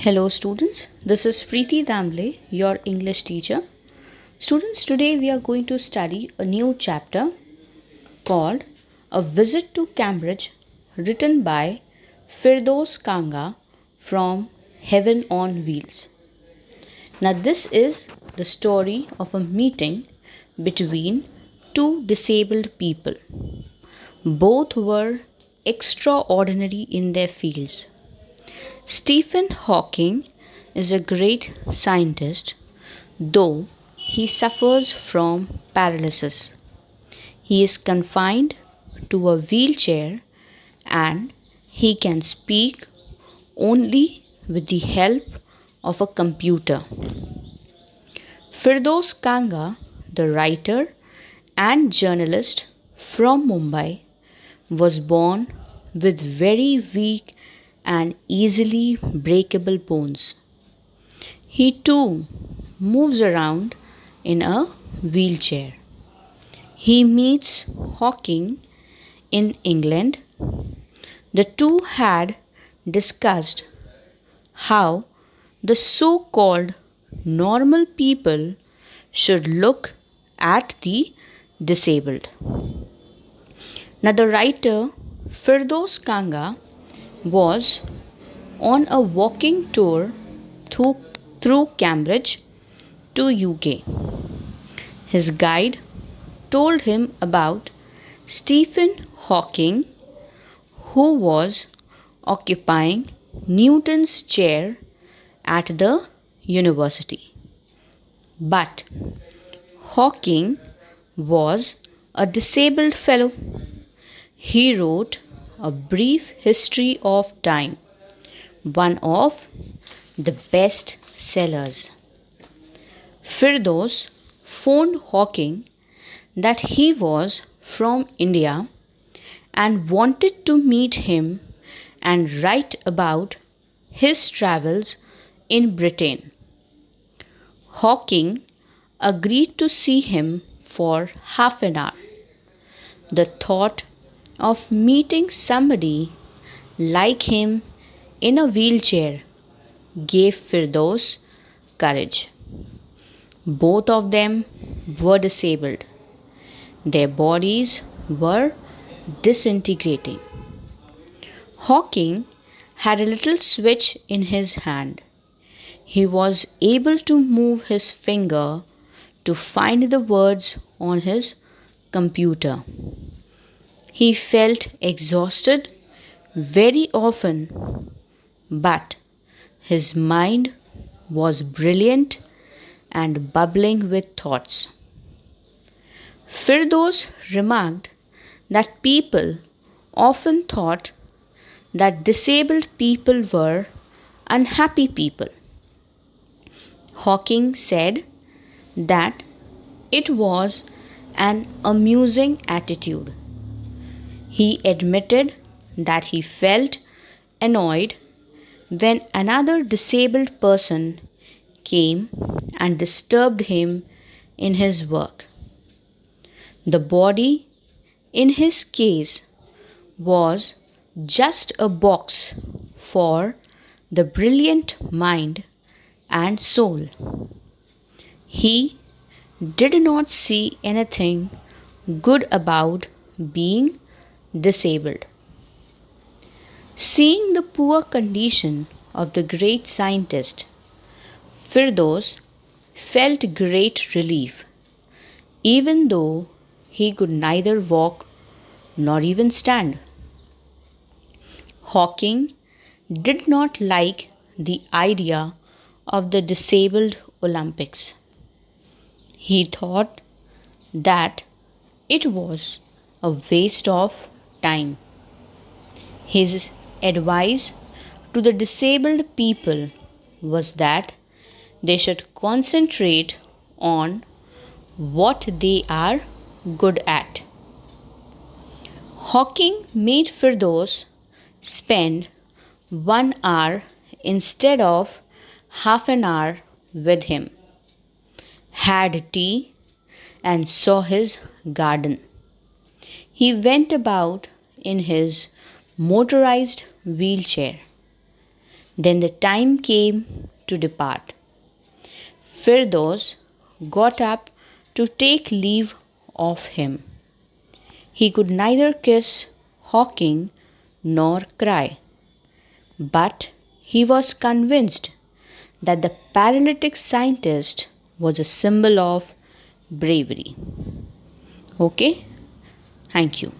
Hello students, this is Priti Damble, your English teacher. Students, today we are going to study a new chapter called A Visit to Cambridge, written by Firdos Kanga from Heaven on Wheels. Now this is the story of a meeting between two disabled people. Both were extraordinary in their fields. Stephen Hawking is a great scientist, though he suffers from paralysis. He is confined to a wheelchair and he can speak only with the help of a computer. Firdos Kanga, the writer and journalist from Mumbai, was born with very weak and easily breakable bones. He too moves around in a wheelchair. He meets Hawking in England. The two had discussed how the so called normal people should look at the disabled. Now, the writer Firdos Kanga was on a walking tour through Cambridge to UK. His guide told him about Stephen Hawking, who was occupying Newton's chair at the university. But Hawking was a disabled fellow. He wrote A Brief History of Time, one of the best sellers. Firdos phoned Hawking that he was from India and wanted to meet him and write about his travels in Britain. Hawking agreed to see him for half an hour. The thought of meeting somebody like him in a wheelchair gave Firdos courage. Both of them were disabled. Their bodies were disintegrating. Hawking had a little switch in his hand. He was able to move his finger to find the words on his computer. He felt exhausted very often, but his mind was brilliant and bubbling with thoughts. Firdos remarked that people often thought that disabled people were unhappy people. Hawking said that it was an amusing attitude. He admitted that he felt annoyed when another disabled person came and disturbed him in his work. The body, in his case, was just a box for the brilliant mind and soul. He did not see anything good about being disabled. Seeing the poor condition of the great scientist, Firdos felt great relief, even though he could neither walk nor even stand. Hawking did not like the idea of the disabled Olympics. He thought that it was a waste of time. His advice to the disabled people was that they should concentrate on what they are good at. Hawking made Firdos spend 1 hour instead of half an hour with him, had tea, and saw his garden. He went about in his motorized wheelchair. Then the time came to depart. Firdaus got up to take leave of him. He could neither kiss Hawking nor cry, but he was convinced that the paralytic scientist was a symbol of bravery. Okay, thank you.